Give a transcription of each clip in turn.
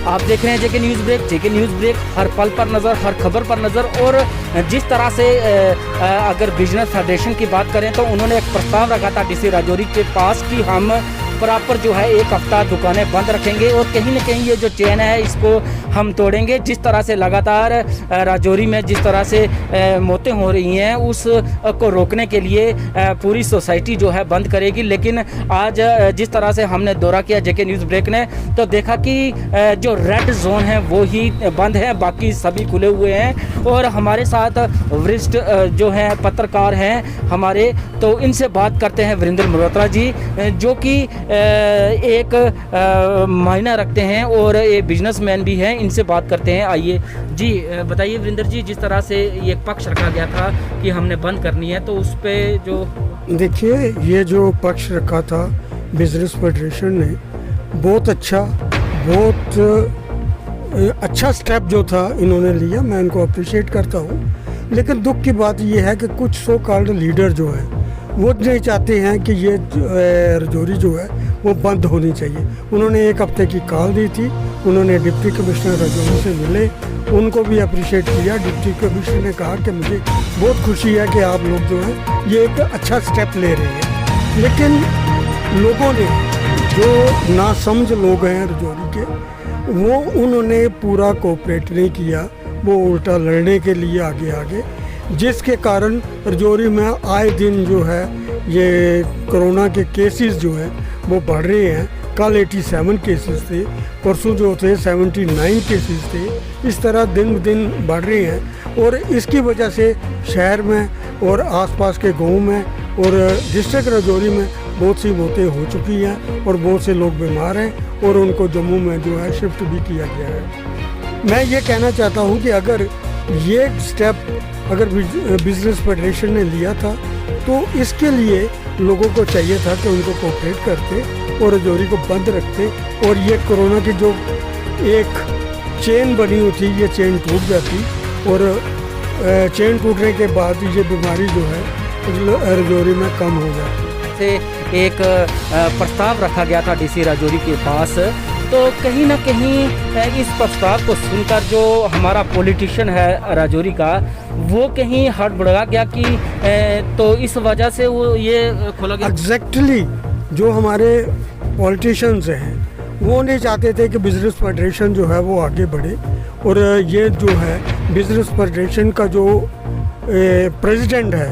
आप देख रहे हैं जेके न्यूज़ ब्रेक। जेके न्यूज़ ब्रेक हर पल पर नज़र, हर खबर पर नज़र। और जिस तरह से अगर बिजनेस फेडरेशन की बात करें तो उन्होंने एक प्रस्ताव रखा था डीसी राजौरी के पास कि हम प्रॉपर जो है 1 हफ्ता दुकानें बंद रखेंगे और कहीं ना कहीं ये जो चेन है इसको हम तोड़ेंगे। जिस तरह से लगातार राजौरी में जिस तरह से मौतें हो रही हैं उस को रोकने के लिए पूरी सोसाइटी जो है बंद करेगी। लेकिन आज जिस तरह से हमने दौरा किया जेके न्यूज़ ब्रेक ने तो देखा कि जो रेड जोन है वो ही बंद है, बाकी सभी खुले हुए हैं। और हमारे साथ वरिष्ठ जो हैं पत्रकार हैं हमारे, तो इनसे बात करते हैं। वीरेंद्र मल्होत्रा जी जो कि एक मायना रखते हैं और ये बिजनेसमैन भी हैं, इनसे बात करते हैं। आइए जी बताइए वीरेंद्र जी, जिस तरह से ये पक्ष रखा गया था कि हमने बंद करनी है तो उस पे जो देखिए ये जो पक्ष रखा था बिजनेस फेडरेशन ने बहुत अच्छा स्टेप जो था इन्होंने लिया, मैं इनको अप्रिशिएट करता हूँ। लेकिन दुख की बात ये है कि कुछ सो कॉल्ड लीडर जो है वो नहीं चाहते हैं कि ये राजौरी जो है वो बंद होनी चाहिए। उन्होंने 1 हफ्ते की कॉल दी थी, उन्होंने डिप्टी कमिश्नर राजौरी से मिले, उनको भी अप्रिशिएट किया। डिप्टी कमिश्नर ने कहा कि मुझे बहुत खुशी है कि आप लोग जो है ये एक अच्छा स्टेप ले रहे हैं। लेकिन लोगों ने जो नासमझ लोग हैं राजौरी के, वो उन्होंने पूरा कोऑपरेट नहीं किया, वो उल्टा लड़ने के लिए आगे जिसके कारण राजौरी में आए दिन जो है ये कोरोना के केसेस जो है वो बढ़ रहे हैं। कल 87 केसेस थे, परसों जो थे 79 केसेस थे। इस तरह दिन दिन बढ़ रहे हैं और इसकी वजह से शहर में और आसपास के गाँव में और डिस्ट्रिक्ट राजौरी में बहुत सी मौतें हो चुकी हैं और बहुत से लोग बीमार हैं और उनको जम्मू में जो है शिफ्ट भी किया गया है। मैं ये कहना चाहता हूँ कि अगर ये स्टेप अगर बिजनेस फेडरेशन ने लिया था तो इसके लिए लोगों को चाहिए था कि उनको कोऑपरेट करते और राजौरी को बंद रखते और ये कोरोना की जो एक चेन बनी हुई थी ये चेन टूट जाती और चेन टूटने के बाद ये बीमारी जो है राजौरी में कम हो जाती। से एक प्रस्ताव रखा गया था डीसी राजौरी के पास, तो कहीं ना कहीं इस प्रस्ताव को सुनकर जो हमारा पॉलिटिशियन है राजौरी का वो कहीं हड़बड़ा गया कि तो इस वजह से वो ये खोला गया। एग्जैक्टली जो हमारे पॉलिटिशियंस हैं वो नहीं चाहते थे कि बिजनेस फेडरेशन जो है वो आगे बढ़े। और ये जो है बिजनेस फेडरेशन का जो प्रेसिडेंट है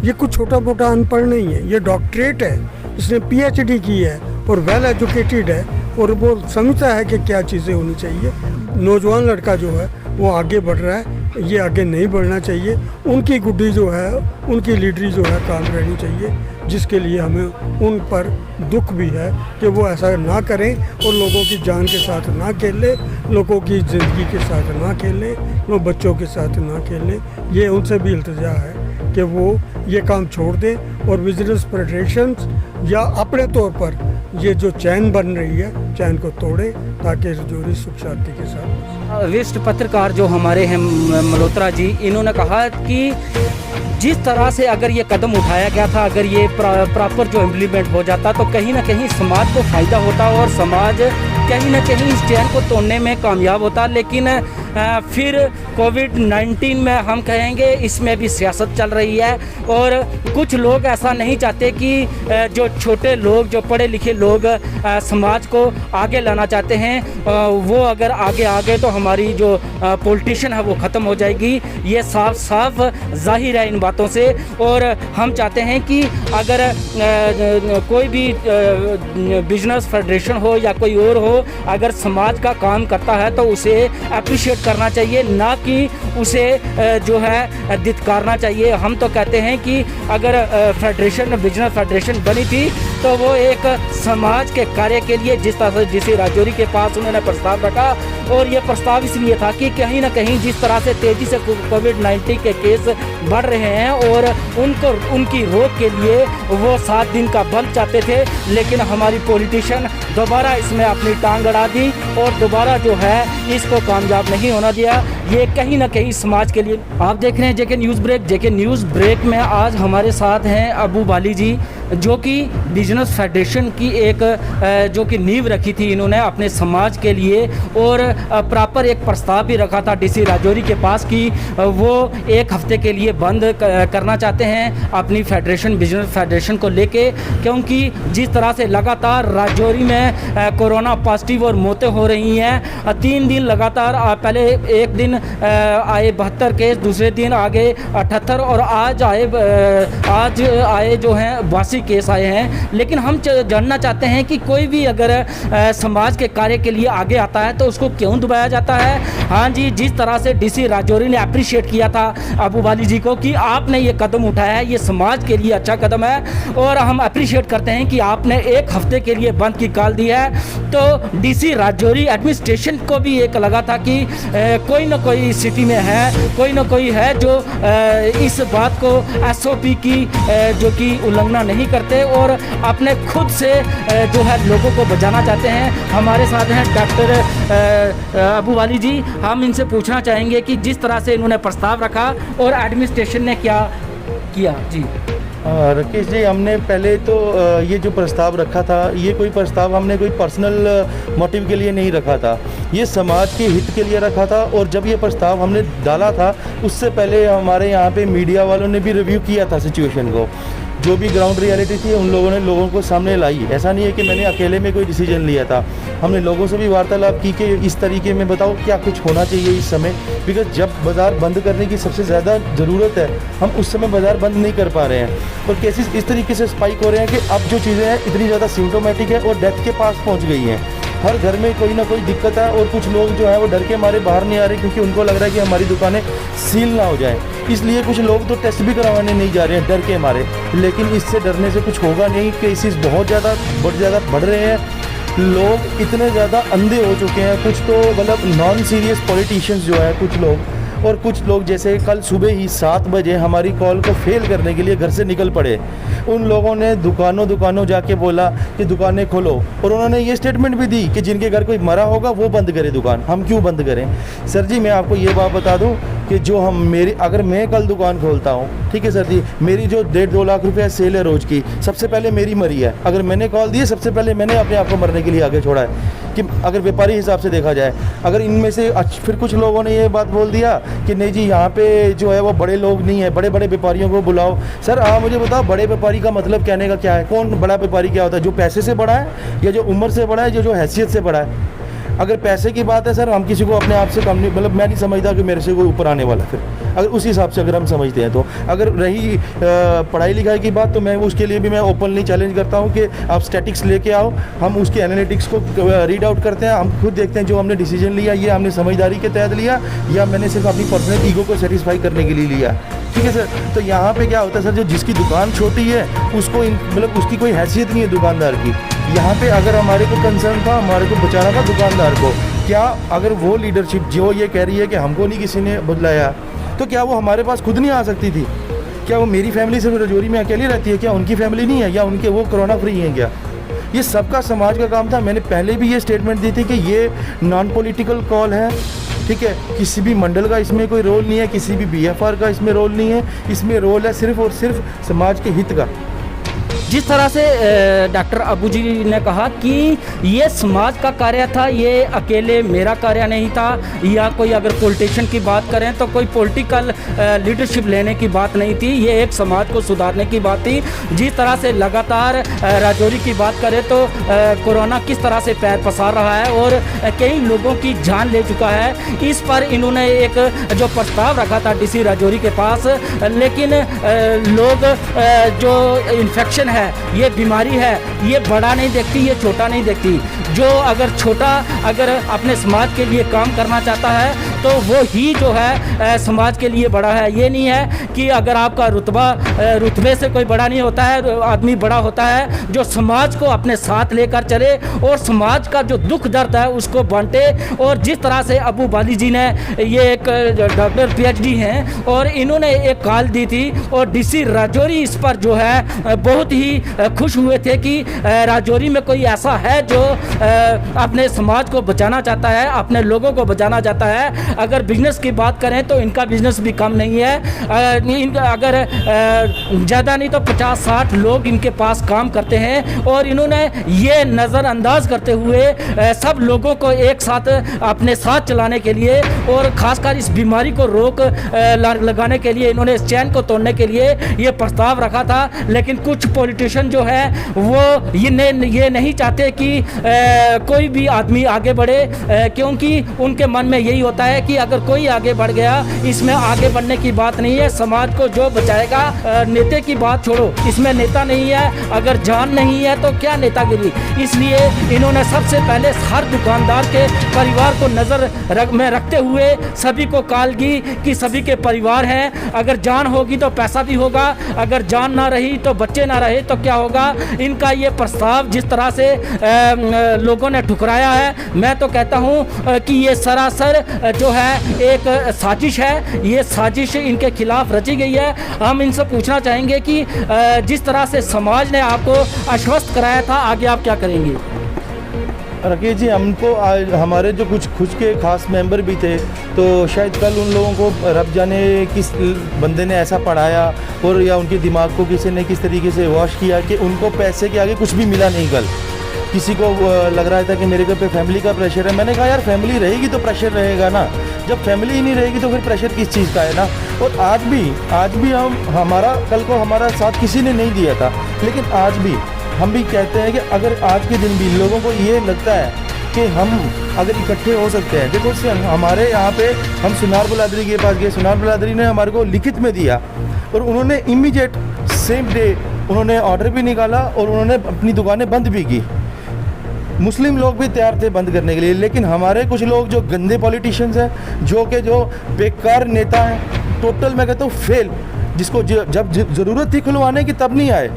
ये कुछ छोटा मोटा अनपढ़ नहीं है, ये डॉक्टरेट है, इसने PhD की है और वेल एजुकेटेड है और वो समझता है कि क्या चीज़ें होनी चाहिए। नौजवान लड़का जो है वो आगे बढ़ रहा है, ये आगे नहीं बढ़ना चाहिए। उनकी गुड्डी जो है, उनकी लीडरी जो है काम रहनी चाहिए, जिसके लिए हमें उन पर दुख भी है कि वो ऐसा ना करें और लोगों की जान के साथ ना खेलें, लोगों की ज़िंदगी के साथ ना खेलें, वो बच्चों के साथ ना खेलें। ये उनसे भी इल्तिजा है कि वो ये काम छोड़ दें और बिजनेस फेडरेशन या अपने तौर पर ये जो चैन बन रही है चैन को तोड़े ताकि राजौरी सुख शांति के साथ। वरिष्ठ पत्रकार जो हमारे हैं मल्होत्रा जी, इन्होंने कहा कि जिस तरह से अगर ये कदम उठाया गया था, अगर ये प्रॉपर जो इम्प्लीमेंट हो जाता तो कहीं ना कहीं समाज को फ़ायदा होता और समाज कहीं ना कहीं इस चैन को तोड़ने में कामयाब होता। लेकिन फिर कोविड-19 में हम कहेंगे इसमें भी सियासत चल रही है और कुछ लोग ऐसा नहीं चाहते कि जो छोटे लोग, जो पढ़े लिखे लोग समाज को आगे लाना चाहते हैं वो अगर आगे आ गए तो हमारी जो पॉलिटिशियन है वो ख़त्म हो जाएगी। ये साफ साफ जाहिर है इन बातों से। और हम चाहते हैं कि अगर कोई भी बिजनेस फेडरेशन हो या कोई और हो, अगर समाज का काम करता है तो उसे अप्रिशिएट करना चाहिए, ना कि उसे जो है धिक्कारना चाहिए। हम तो कहते हैं कि अगर फेडरेशन, बिजनेस फेडरेशन बनी थी तो वो एक समाज के कार्य के लिए, जिस तरह से डीसी राजौरी के पास उन्होंने प्रस्ताव रखा, और ये प्रस्ताव इसलिए था कि कहीं ना कहीं जिस तरह से तेज़ी से कोविड-19 के केस बढ़ रहे हैं और उनकी रोक के लिए वो 7 दिन का बंद चाहते थे, लेकिन हमारी पॉलिटिशियन दोबारा इसमें अपनी टांग अड़ा दी और दोबारा जो है इसको कामयाब नहीं होना दिया। ये कहीं ना कहीं समाज के लिए। आप देख रहे हैं जेके न्यूज़ ब्रेक। जेके न्यूज़ ब्रेक में आज हमारे साथ हैं अबू वाली जी, जो कि बिजनेस फेडरेशन की एक जो कि नींव रखी थी इन्होंने अपने समाज के लिए, और प्रॉपर एक प्रस्ताव भी रखा था डीसी राजौरी के पास कि वो 1 हफ्ते के लिए बंद करना चाहते हैं अपनी फेडरेशन, बिजनेस फेडरेशन को लेके, क्योंकि जिस तरह से लगातार राजौरी में कोरोना पॉजिटिव और मौतें हो रही हैं। 3 दिन लगातार, पहले एक दिन आए 72 केस, दूसरे दिन आ गए 78 और आज आए जो हैं 82 केस आए हैं। लेकिन हम जानना चाहते हैं कि कोई भी अगर समाज के कार्य के लिए आगे आता है तो उसको क्यों दबाया जाता है। हाँ जी, जिस तरह से डीसी राजौरी ने अप्रिशिएट किया था अबू वाली जी को कि आपने ये कदम उठाया है, ये समाज के लिए अच्छा कदम है, और हम अप्रिशिएट करते हैं कि आपने 1 हफ्ते के लिए बंद की कॉल दी है। तो डीसी राजौरी एडमिनिस्ट्रेशन को भी एक लगा था कि कोई ना कोई स्थिति में है, कोई ना कोई है जो इस बात को SOP की जो कि उल्लंघना नहीं करते और अपने खुद से जो है लोगों को बचाना चाहते हैं। हमारे साथ हैं डॉक्टर अबू वाली जी। हम इनसे पूछना चाहेंगे कि जिस तरह से इन्होंने प्रस्ताव रखा और एडमिनिस्ट्रेशन ने क्या किया। जी राकेश जी, हमने पहले तो ये जो प्रस्ताव रखा था, ये कोई प्रस्ताव हमने कोई पर्सनल मोटिव के लिए नहीं रखा था, ये समाज के हित के लिए रखा था। और जब ये प्रस्ताव हमने डाला था उससे पहले हमारे यहाँ पे मीडिया वालों ने भी रिव्यू किया था सिचुएशन को, जो भी ग्राउंड रियलिटी थी उन लोगों ने लोगों को सामने लाई। ऐसा नहीं है कि मैंने अकेले में कोई डिसीजन लिया था, हमने लोगों से भी वार्तालाप की कि इस तरीके में बताओ क्या कुछ होना चाहिए इस समय, बिकॉज जब बाज़ार बंद करने की सबसे ज़्यादा ज़रूरत है, हम उस समय बाज़ार बंद नहीं कर पा रहे हैं। और केसेस इस तरीके से स्पाइक हो रहे हैं कि अब जो चीज़ें हैं इतनी ज़्यादा सिम्टोमेटिक है और डेथ के पास पहुँच गई हैं। हर घर में कोई ना कोई दिक्कत है और कुछ लोग जो है वो डर के मारे बाहर नहीं आ रहे, क्योंकि उनको लग रहा है कि हमारी दुकानें सील ना हो जाएं। इसलिए कुछ लोग तो टेस्ट भी करवाने नहीं जा रहे हैं डर के मारे। लेकिन इससे डरने से कुछ होगा नहीं, केसेस बहुत ज़्यादा बढ़ रहे हैं, लोग इतने ज़्यादा अंधे हो चुके हैं। कुछ तो मतलब नॉन सीरियस पॉलिटिशियंस जो है कुछ लोग, और कुछ लोग जैसे कल सुबह ही 7 बजे हमारी कॉल को फेल करने के लिए घर से निकल पड़े। उन लोगों ने दुकानों जाके बोला कि दुकानें खोलो, और उन्होंने ये स्टेटमेंट भी दी कि जिनके घर कोई मरा होगा वो बंद करे दुकान, हम क्यों बंद करें। सर जी, मैं आपको ये बात बता दूं कि जो अगर मैं कल दुकान खोलता हूँ, ठीक है सर जी, मेरी जो 1.5-2 लाख रुपये सेल है रोज़ की, सबसे पहले मेरी मरी है। अगर मैंने कॉल दी, सबसे पहले मैंने अपने आप को मरने के लिए आगे छोड़ा है, कि अगर व्यापारी हिसाब से देखा जाए। अगर इनमें से फिर कुछ लोगों ने ये बात बोल दिया कि नहीं जी यहाँ पे जो है वो बड़े लोग नहीं है, बड़े बड़े व्यापारियों को बुलाओ। सर आप मुझे बताओ, बड़े व्यापारी का मतलब कहने का क्या है? कौन बड़ा व्यापारी क्या होता है? जो पैसे से बड़ा है या जो उम्र से बड़ा है, जो हैसियत से बड़ा है? अगर पैसे की बात है सर, हम किसी को अपने आप से कम नहीं, मतलब मैं नहीं समझता कि मेरे से कोई ऊपर आने वाला। फिर अगर उस हिसाब से अगर हम समझते हैं तो, अगर रही पढ़ाई लिखाई की बात, तो मैं उसके लिए भी मैं ओपनली चैलेंज करता हूं कि आप स्टैटिक्स लेके आओ, हम उसके एनालिटिक्स को रीड आउट करते हैं, हम खुद देखते हैं जो हमने डिसीजन लिया ये हमने समझदारी के तहत लिया या मैंने सिर्फ अपनी पर्सनल ईगो को सेटिस्फाई करने के लिए लिया। ठीक है सर। तो यहाँ पे क्या होता है सर, जो जिसकी दुकान छोटी है उसको मतलब उसकी कोई हैसियत नहीं है दुकानदार की। यहाँ पे अगर हमारे को कंसर्न था, हमारे को बचाना था दुकानदार को, क्या अगर वो लीडरशिप जो ये कह रही है कि हमको नहीं किसी ने बुलाया, तो क्या वो हमारे पास खुद नहीं आ सकती थी? क्या वो मेरी फैमिली सिर्फ राजौरी में अकेली रहती है? क्या उनकी फैमिली नहीं है? या उनके वो कोरोना फ्री हैं क्या? ये सबका समाज का काम था। मैंने पहले भी ये स्टेटमेंट दी थी कि ये नॉन पॉलिटिकल कॉल है, ठीक है। किसी भी मंडल का इसमें कोई रोल नहीं है, किसी भी BFR का इसमें रोल नहीं है, इसमें रोल है सिर्फ और सिर्फ समाज के हित का। जिस तरह से डॉक्टर अबू जी ने कहा कि ये समाज का कार्य था, ये अकेले मेरा कार्य नहीं था, या कोई अगर पॉलिटिशियन की बात करें तो कोई पॉलिटिकल लीडरशिप लेने की बात नहीं थी, ये एक समाज को सुधारने की बात थी। जिस तरह से लगातार राजौरी की बात करें तो कोरोना किस तरह से पैर पसार रहा है और कई लोगों की जान ले चुका है, इस पर इन्होंने एक जो प्रस्ताव रखा था डीसी राजौरी के पास, लेकिन लोग जो इन्फेक्शन है, ये बीमारी है, ये बड़ा नहीं देखती, ये छोटा नहीं देखती। जो अगर छोटा अगर अपने समाज के लिए काम करना चाहता है तो वो ही जो है समाज के लिए बड़ा है। ये नहीं है कि अगर आपका रुतबे से कोई बड़ा नहीं होता है, आदमी बड़ा होता है जो समाज को अपने साथ लेकर चले और समाज का जो दुख दर्द है उसको बांटे। और जिस तरह से अबू बाली जी ने, ये एक डॉक्टर PhD हैं और इन्होंने एक कॉल दी थी और डीसी राजौरी इस पर जो है बहुत ही खुश हुए थे कि राजौरी में कोई ऐसा है जो अपने समाज को बचाना चाहता है, अपने लोगों को बचाना चाहता है। अगर बिजनेस की बात करें तो इनका बिजनेस भी कम नहीं है, अगर ज़्यादा नहीं तो 50-60 लोग इनके पास काम करते हैं और इन्होंने ये नज़रअंदाज करते हुए सब लोगों को एक साथ अपने साथ चलाने के लिए और ख़ासकर इस बीमारी को रोक लगाने के लिए, इन्होंने इस चैन को तोड़ने के लिए ये प्रस्ताव रखा था। लेकिन कुछ पॉलिटिशियन जो है वो ये नहीं चाहते कि कोई भी आदमी आगे बढ़े, क्योंकि उनके मन में यही होता है कि अगर कोई आगे बढ़ गया, इसमें आगे बढ़ने की बात नहीं है, समाज को जो बचाएगा, नेता की बात छोड़ो, इसमें नेता नहीं है, अगर जान नहीं है तो क्या नेतागिरी। इसलिए इन्होंने सबसे पहले हर दुकानदार के परिवार को नज़र में रखते हुए सभी को कॉल की कि सभी के परिवार हैं, अगर जान होगी तो पैसा भी होगा, अगर जान ना रही तो बच्चे ना रहे तो क्या होगा। इनका ये प्रस्ताव जिस तरह से लोगों ने ठुकराया है, मैं तो कहता हूँ कि ये सरासर जो है एक साजिश है, ये साजिश इनके खिलाफ रची गई है। हम इनसे पूछना चाहेंगे कि जिस तरह से समाज ने आपको आश्वस्त कराया था, आगे आप क्या करेंगे? राकेश जी, हमको हमारे जो कुछ खुद के खास मेंबर भी थे, तो शायद कल उन लोगों को रब जाने किस बंदे ने ऐसा पढ़ाया और या उनके दिमाग को किसी ने किस तरीके से वॉश किया कि उनको पैसे के आगे कुछ भी मिला नहीं। कल किसी को लग रहा था कि मेरे पे फैमिली का प्रेशर है। मैंने कहा यार, फैमिली रहेगी तो प्रेशर रहेगा ना, जब फैमिली ही नहीं रहेगी तो फिर प्रेशर किस चीज़ का है ना। और आज भी हमारा कल को हमारा साथ किसी ने नहीं दिया था, लेकिन आज भी हम भी कहते हैं कि अगर आज के दिन भी लोगों को ये लगता है कि हम अगर इकट्ठे हो सकते हैं। देखो, हमारे यहाँ पे हम सुनार बिरादरी के पास गए, सुनार बिरादरी ने हमारे को लिखित में दिया और उन्होंने इमीडिएट सेम डे उन्होंने ऑर्डर भी निकाला और उन्होंने अपनी दुकानें बंद भी की। मुस्लिम लोग भी तैयार थे बंद करने के लिए, लेकिन हमारे कुछ लोग जो गंदे पॉलिटिशियंस हैं, जो बेकार नेता हैं, टोटल मैं कहता हूँ फेल, जिसको जब ज़रूरत थी खुलवाने की तब नहीं आए,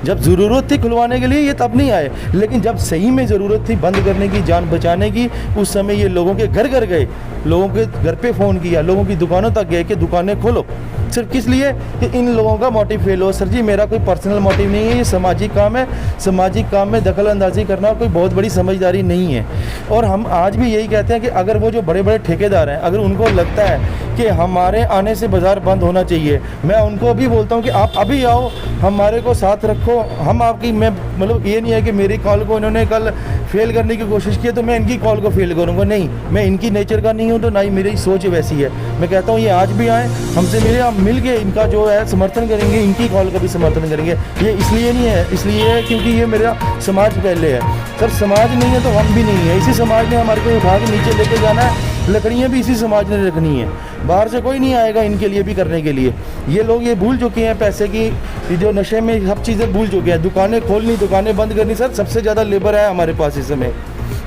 जब ज़रूरत थी खुलवाने के लिए ये तब नहीं आए, लेकिन जब सही में ज़रूरत थी बंद करने की, जान बचाने की, उस समय ये लोगों के घर गए, लोगों के घर पे फ़ोन किया, लोगों की दुकानों तक गए कि दुकानें खोलो। सिर्फ किस लिए कि इन लोगों का मोटिव फेल हो। सर जी, मेरा कोई पर्सनल मोटिव नहीं है, ये सामाजिक काम है। सामाजिक काम में दखल अंदाजी करना कोई बहुत बड़ी समझदारी नहीं है। और हम आज भी यही कहते हैं कि अगर वो जो बड़े बड़े ठेकेदार हैं, अगर उनको लगता है कि हमारे आने से बाज़ार बंद होना चाहिए, मैं उनको भी बोलता हूँ कि आप अभी आओ, हमारे को साथ रखो। हम आपकी, मैं मतलब ये नहीं है कि मेरी कॉल को इन्होंने कल फेल करने की कोशिश की तो मैं इनकी कॉल को फेल करूँगा, नहीं, मैं इनकी नेचर का नहीं हूँ, तो ना ही मेरी सोच वैसी है। मैं कहता हूँ ये आज भी आएँ, हमसे मिले, हम मिल के इनका जो है समर्थन करेंगे, इनकी कॉल का भी समर्थन करेंगे। ये इसलिए नहीं है, इसलिए है क्योंकि ये मेरा समाज पहले है। सर, समाज नहीं है तो हम भी नहीं है। इसी समाज ने हमारे को उठा के नीचे लेके जाना है, लकड़ियाँ भी इसी समाज ने रखनी है, बाहर से कोई नहीं आएगा इनके लिए भी करने के लिए। ये लोग ये भूल चुके हैं पैसे की, जो नशे में सब चीज़ें भूल चुके हैं। दुकानें खोलनी, दुकानें बंद करनी। सर, सबसे ज़्यादा लेबर है हमारे पास इस समय।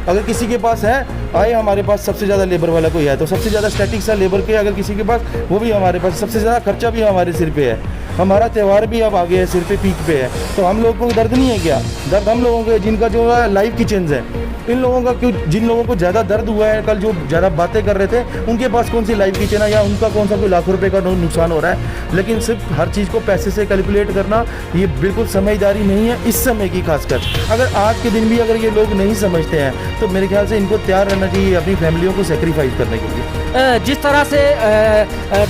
अगर किसी के पास है, आए हमारे पास, सबसे ज़्यादा लेबर वाला कोई है तो सबसे ज़्यादा स्टैटिक सा लेबर के अगर किसी के पास, वो भी हमारे पास। सबसे ज़्यादा खर्चा भी हमारे सिर पे है। हमारा त्यौहार भी अब आगे है, सिर पे पीक पे है। तो हम लोगों को दर्द नहीं है क्या? दर्द हम लोगों के, जिनका जो है लाइव किचन्स है, इन लोगों का क्यों, जिन लोगों को ज़्यादा दर्द हुआ है, कल जो ज़्यादा बातें कर रहे थे, उनके पास कौन सी लाइव किचन है या उनका कौन सा कोई लाखों रुपए का नुकसान हो रहा है। लेकिन सिर्फ हर चीज़ को पैसे से कैलकुलेट करना, ये बिल्कुल समझदारी नहीं है इस समय की खासकर। अगर आज के दिन भी अगर ये लोग नहीं समझते हैं तो मेरे ख्याल से इनको तैयार रहना चाहिए अपनी फैमिलियों को सेक्रीफाइस करने के लिए। जिस तरह से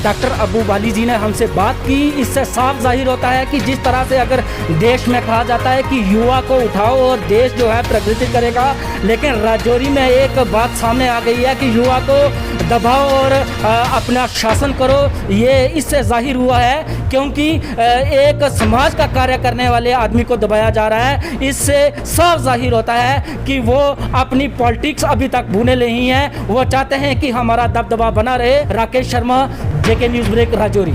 डॉक्टर अबू बाली जी ने हमसे बात की, इससे साफ जाहिर होता है कि जिस तरह से अगर देश में कहा जाता है कि युवा को उठाओ और देश जो है प्रगति करेगा, लेकिन राजौरी में एक बात सामने आ गई है कि युवा को दबाओ और अपना शासन करो। ये इससे जाहिर हुआ है क्योंकि एक समाज का कार्य करने वाले आदमी को दबाया जा रहा है। इससे साफ जाहिर होता है कि वो अपनी पॉलिटिक्स अभी तक भूले नहीं हैं। वो चाहते हैं कि हमारा दबदबा बना रहे। राकेश शर्मा, जेके न्यूज़ ब्रेक, राजौरी।